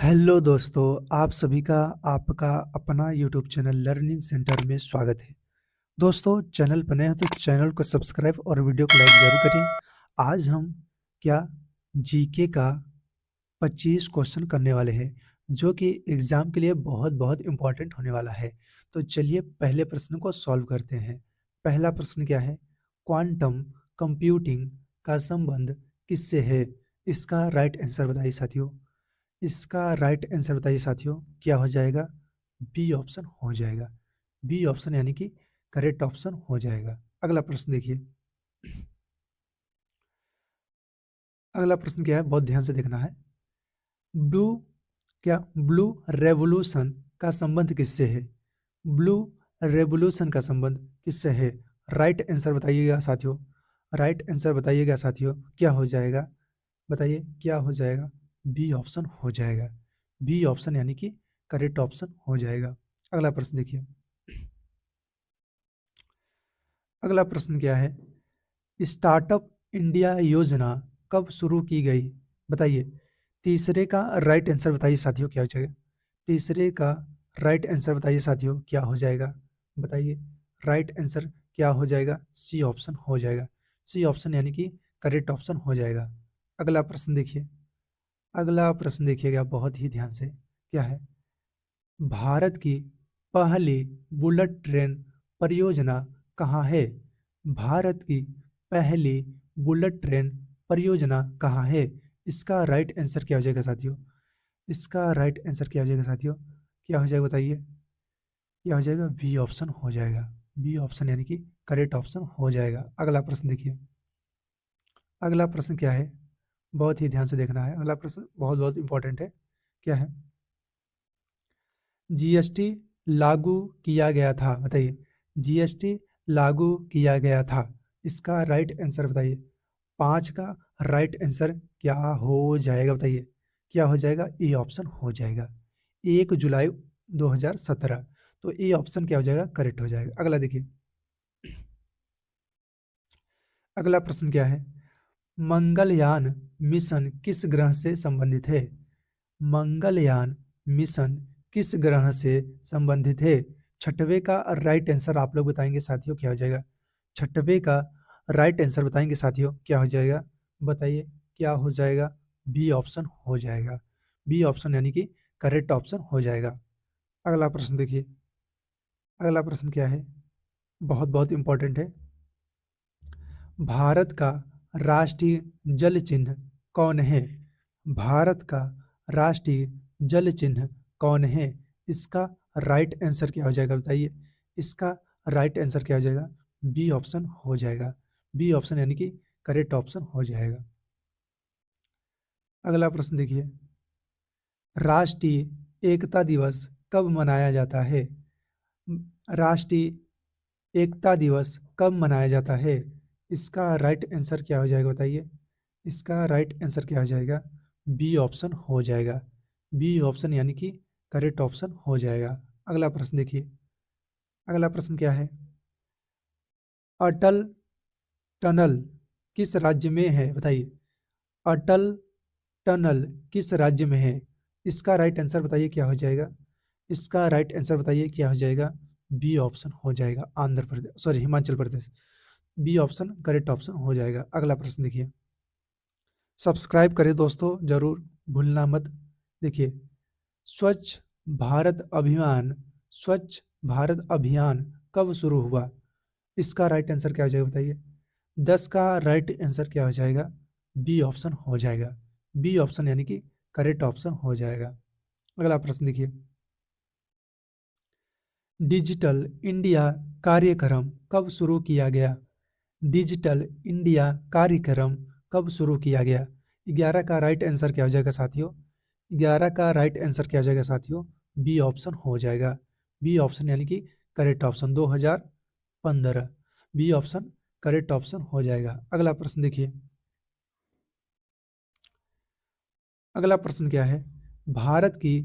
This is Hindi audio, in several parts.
हेलो दोस्तों, आप सभी का आपका अपना यूट्यूब चैनल लर्निंग सेंटर में स्वागत है। दोस्तों, चैनल पर नए हो तो चैनल को सब्सक्राइब और वीडियो को लाइक जरूर करें। आज हम क्या जीके का 25 क्वेश्चन करने वाले हैं, जो कि एग्जाम के लिए बहुत बहुत इंपॉर्टेंट होने वाला है। तो चलिए पहले प्रश्न को सॉल्व करते हैं। पहला प्रश्न क्या है? क्वांटम कंप्यूटिंग का संबंध किससे है? इसका राइट आंसर बताइए साथियों। इसका राइट आंसर बताइए साथियों, क्या हो जाएगा? बी ऑप्शन हो जाएगा। बी ऑप्शन यानी कि करेक्ट ऑप्शन हो जाएगा। अगला प्रश्न देखिए। अगला प्रश्न क्या है, बहुत ध्यान से देखना है। ब्लू ब्लू रेवोल्यूशन का संबंध किससे है? ब्लू रेवोल्यूशन का संबंध किससे है? राइट आंसर बताइएगा साथियों। राइट आंसर बताइएगा साथियों, क्या हो जाएगा? बताइए क्या हो जाएगा? बी ऑप्शन हो जाएगा। बी ऑप्शन यानी कि करेक्ट ऑप्शन हो जाएगा। अगला प्रश्न देखिए। अगला प्रश्न क्या है? स्टार्टअप इंडिया योजना कब शुरू की गई? बताइए। तीसरे का राइट आंसर बताइए साथियों, क्या हो जाएगा? तीसरे का राइट आंसर बताइए साथियों, क्या हो जाएगा? बताइए। राइट आंसर क्या हो जाएगा? सी ऑप्शन हो जाएगा। सी ऑप्शन यानी कि करेक्ट ऑप्शन हो जाएगा। अगला प्रश्न देखिए। अगला प्रश्न देखिएगा बहुत ही ध्यान से। क्या है? भारत की पहली बुलेट ट्रेन परियोजना कहाँ है? भारत की पहली बुलेट ट्रेन परियोजना कहाँ है? इसका राइट आंसर क्या हो जाएगा साथियों? इसका राइट आंसर क्या हो जाएगा साथियों? क्या हो जाएगा बताइए? क्या हो जाएगा? बी ऑप्शन हो जाएगा। बी ऑप्शन यानी कि करेक्ट ऑप्शन हो जाएगा। अगला प्रश्न देखिए। अगला प्रश्न क्या है? बहुत ही ध्यान से देखना है। अगला प्रश्न बहुत बहुत इंपॉर्टेंट है। क्या है? जीएसटी लागू किया गया था, बताइए। जीएसटी लागू किया गया था, इसका राइट आंसर बताइए। 5 का राइट आंसर क्या हो जाएगा बताइए? क्या हो जाएगा? ए ऑप्शन हो जाएगा। 1 जुलाई 2017। तो ए ऑप्शन क्या हो जाएगा? करेक्ट हो जाएगा। अगला देखिए। अगला प्रश्न क्या है? मंगलयान मिशन किस ग्रह से संबंधित है? मंगलयान मिशन किस ग्रह से संबंधित है? छठवें का राइट आंसर आप लोग बताएंगे साथियों, क्या हो जाएगा? छठवें का राइट आंसर बताएंगे साथियों, क्या हो जाएगा? बताइए क्या हो जाएगा? बी ऑप्शन हो जाएगा। बी ऑप्शन यानी कि करेक्ट ऑप्शन हो जाएगा। अगला प्रश्न देखिए। अगला प्रश्न क्या है? बहुत बहुत इंपॉर्टेंट है। भारत का राष्ट्रीय जल चिन्ह कौन है? भारत का राष्ट्रीय जल चिन्ह कौन है? इसका राइट आंसर क्या हो जाएगा बताइए? इसका राइट आंसर क्या हो जाएगा? बी ऑप्शन हो जाएगा। बी ऑप्शन यानी कि करेक्ट ऑप्शन हो जाएगा। अगला प्रश्न देखिए। राष्ट्रीय एकता दिवस कब मनाया जाता है? राष्ट्रीय एकता दिवस कब मनाया जाता है? इसका राइट आंसर क्या हो जाएगा बताइए? इसका राइट आंसर क्या हो जाएगा? बी ऑप्शन हो जाएगा। बी ऑप्शन यानी कि करेक्ट ऑप्शन हो जाएगा। अगला प्रश्न देखिए। अगला प्रश्न क्या है? अटल टनल किस राज्य में है? बताइए। अटल टनल किस राज्य में है? इसका राइट आंसर बताइए, क्या हो जाएगा? इसका राइट आंसर बताइए, क्या हो जाएगा? बी ऑप्शन हो जाएगा। Andhra Pradesh, sorry, Himachal Pradesh. B option correct option हो जाएगा। अगला प्रश्न देखिए। सब्सक्राइब करें दोस्तों, जरूर भूलना मत। देखिए। स्वच्छ भारत अभियान स्वच्छ भारत अभियान कब शुरू हुआ? इसका राइट आंसर क्या हो जाएगा बताइए? 10 का राइट आंसर क्या हो जाएगा? बी ऑप्शन हो जाएगा। बी ऑप्शन यानी कि करेक्ट ऑप्शन हो जाएगा। अगला प्रश्न देखिए। डिजिटल इंडिया कार्यक्रम कब शुरू किया गया? डिजिटल इंडिया कार्यक्रम कब शुरू किया गया? 11 का राइट आंसर क्या हो जाएगा साथियों? 11 का राइट आंसर क्या हो जाएगा साथियों? बी ऑप्शन हो जाएगा। बी ऑप्शन यानी कि correct option 2015। B option correct option हो जाएगा। अगला प्रश्न देखिए। अगला प्रश्न क्या है? भारत की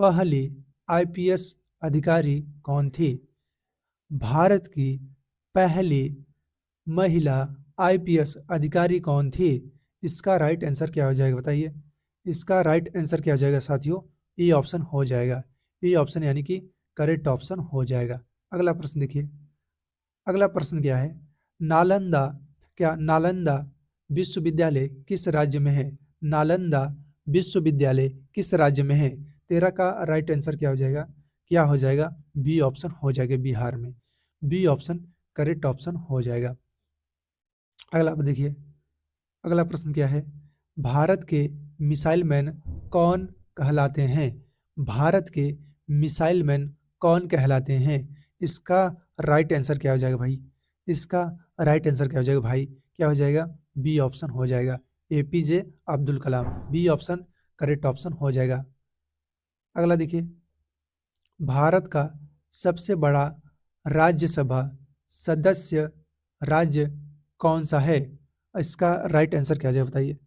पहली आईपीएस अधिकारी कौन थी? भारत की पहली महिला आईपीएस अधिकारी कौन थी? इसका राइट आंसर क्या हो जाएगा बताइए? इसका राइट आंसर क्या हो जाएगा साथियों? ए ऑप्शन हो जाएगा। ए ऑप्शन यानी कि करेक्ट ऑप्शन हो जाएगा। अगला प्रश्न देखिए। अगला प्रश्न क्या है? नालंदा नालंदा विश्वविद्यालय किस राज्य में है? नालंदा विश्वविद्यालय किस राज्य में है? 13 का राइट आंसर क्या हो जाएगा? क्या हो जाएगा? बी ऑप्शन हो जाएगा, बिहार में। बी ऑप्शन करेक्ट ऑप्शन हो जाएगा। अगला देखिए। अगला प्रश्न क्या है? भारत के मिसाइल मैन कौन कहलाते हैं? भारत के मिसाइल मैन कौन कहलाते हैं? इसका राइट आंसर क्या हो जाएगा भाई? इसका राइट आंसर क्या हो जाएगा भाई? क्या हो जाएगा? बी ऑप्शन हो जाएगा, APJ Abdul Kalam. B option correct option हो जाएगा। अगला देखिए। भारत का सबसे बड़ा राज्यसभा सदस्य राज्य कौन सा है? इसका राइट आंसर क्या है बताइए।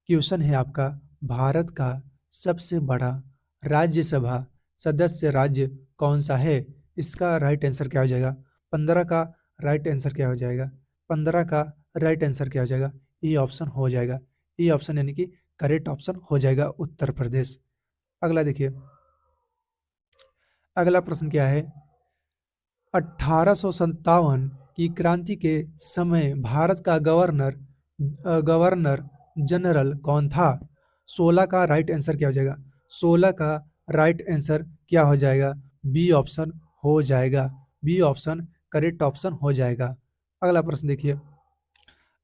क्वेश्चन है आपका, भारत का सबसे बड़ा राज्यसभा सदस्य राज्य कौन सा है? इसका राइट आंसर क्या हो जाएगा? 15 का राइट आंसर क्या हो जाएगा? 15 का राइट आंसर क्या हो जाएगा? ए ऑप्शन हो जाएगा। ए ऑप्शन यानी कि करेक्ट ऑप्शन हो जाएगा, उत्तर प्रदेश। अगला देखिए। अगला प्रश्न क्या है? 1857 की क्रांति के समय भारत का गवर्नर जनरल कौन था? 16 का राइट आंसर क्या हो जाएगा? 16 का राइट आंसर क्या हो जाएगा? बी ऑप्शन हो जाएगा। बी ऑप्शन करेक्ट ऑप्शन हो जाएगा। अगला प्रश्न देखिए।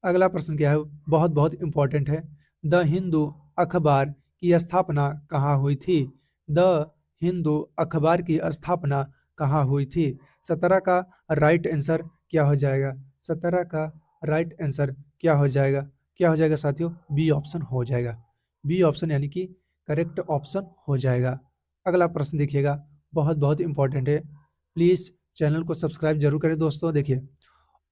अगला प्रश्न क्या है? बहुत बहुत इंपॉर्टेंट है। द हिंदू अखबार की स्थापना कहाँ हुई थी? द हिंदू अखबार की स्थापना कहाँ हुई थी? 17 का राइट आंसर क्या हो जाएगा? 17 का राइट आंसर क्या हो जाएगा? क्या हो जाएगा साथियों? बी ऑप्शन हो जाएगा। बी ऑप्शन यानी कि करेक्ट ऑप्शन हो जाएगा। अगला प्रश्न देखिएगा, बहुत बहुत इंपॉर्टेंट है। प्लीज़ चैनल को सब्सक्राइब जरूर करें दोस्तों। देखिए,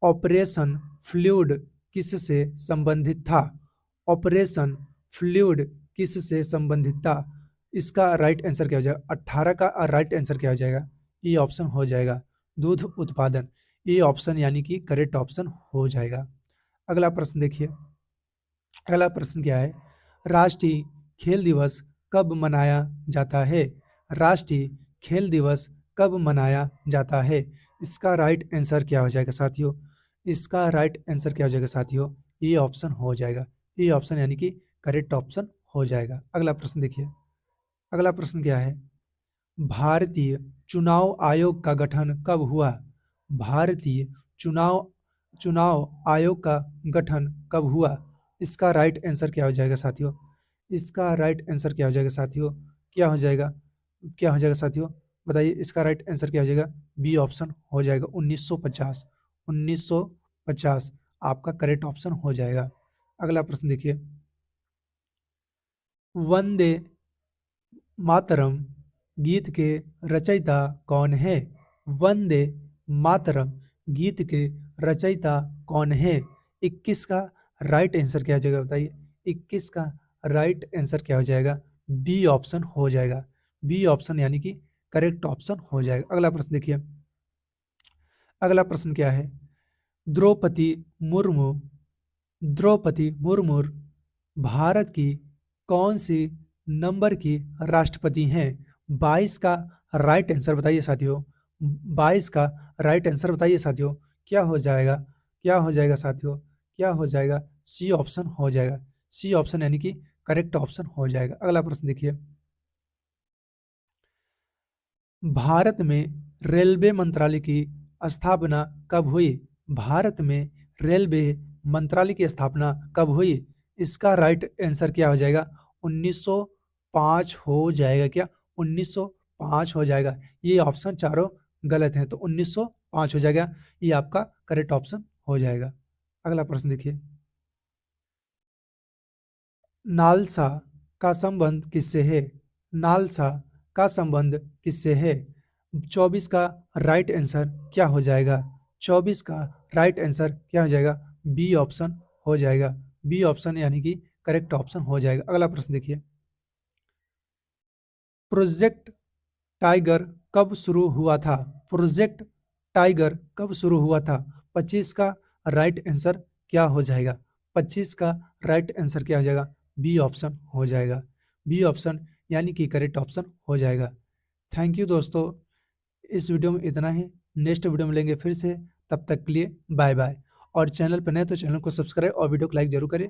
ऑपरेशन फ्लूइड किससे संबंधित था? ऑपरेशन फ्लूइड किससे संबंधित था? इसका राइट आंसर क्या हो जाएगा? 18 का राइट आंसर क्या हो जाएगा? ये ऑप्शन हो जाएगा, दूध उत्पादन। ये ऑप्शन यानी कि करेक्ट ऑप्शन हो जाएगा। अगला प्रश्न देखिए। अगला प्रश्न क्या है? राष्ट्रीय खेल दिवस कब मनाया जाता है? राष्ट्रीय खेल दिवस कब मनाया जाता है? इसका राइट आंसर क्या हो जाएगा साथियों? इसका राइट आंसर क्या हो जाएगा साथियों? ये ऑप्शन हो जाएगा। ये ऑप्शन यानी कि करेक्ट ऑप्शन हो जाएगा। अगला प्रश्न देखिए। अगला प्रश्न क्या है? भारतीय चुनाव आयोग का गठन कब हुआ? भारतीय चुनाव चुनाव आयोग का गठन कब हुआ? इसका राइट आंसर क्या हो जाएगा साथियों? इसका राइट आंसर क्या हो जाएगा साथियों? क्या हो जाएगा? क्या हो जाएगा साथियों? बताइए, इसका राइट आंसर क्या हो जाएगा? बी ऑप्शन हो जाएगा, 1950। 1950 आपका करेक्ट ऑप्शन हो जाएगा। अगला प्रश्न देखिए। वंदे मातरम गीत के रचयिता कौन है? वंदे मातरम गीत के रचयिता कौन है? 21 का राइट आंसर क्या हो जाएगा बताइए? 21 का राइट आंसर क्या हो जाएगा? बी ऑप्शन हो जाएगा। बी ऑप्शन यानी कि करेक्ट ऑप्शन हो जाएगा। अगला प्रश्न देखिए। अगला प्रश्न क्या है? द्रौपदी मुर्मू द्रौपदी मुर्मू भारत की कौन सी नंबर की राष्ट्रपति हैं? 22 का राइट आंसर बताइए साथियों। 22 का राइट आंसर बताइए साथियों। क्या हो जाएगा? क्या हो जाएगा साथियों? क्या हो जाएगा? सी ऑप्शन हो जाएगा। सी ऑप्शन यानी कि करेक्ट ऑप्शन हो जाएगा। अगला प्रश्न देखिए। भारत में रेलवे मंत्रालय की स्थापना कब हुई? भारत में रेलवे मंत्रालय की स्थापना कब हुई? इसका राइट आंसर क्या हो जाएगा? 1905 हो जाएगा। क्या 1905 हो जाएगा? ये ऑप्शन चारों गलत हैं, तो 1905 हो जाएगा। ये आपका करेक्ट ऑप्शन हो जाएगा। अगला प्रश्न देखिए। नालसा का संबंध किससे है? नालसा का संबंध किससे है? 24 का राइट आंसर क्या हो जाएगा? 24 का राइट आंसर क्या हो जाएगा? बी ऑप्शन हो जाएगा। बी ऑप्शन यानी कि करेक्ट ऑप्शन हो जाएगा। अगला प्रश्न देखिए। प्रोजेक्ट टाइगर कब शुरू हुआ था? प्रोजेक्ट टाइगर कब शुरू हुआ था? 25 का राइट आंसर क्या हो जाएगा? 25 का राइट आंसर क्या हो जाएगा? बी ऑप्शन हो जाएगा। बी ऑप्शन यानी कि करेक्ट ऑप्शन हो जाएगा। थैंक यू दोस्तों, इस वीडियो में इतना ही। नेक्स्ट वीडियो में मिलेंगे फिर से, तब तक के लिए बाय बाय। और चैनल पर नए तो चैनल को सब्सक्राइब और वीडियो को लाइक जरूर करें।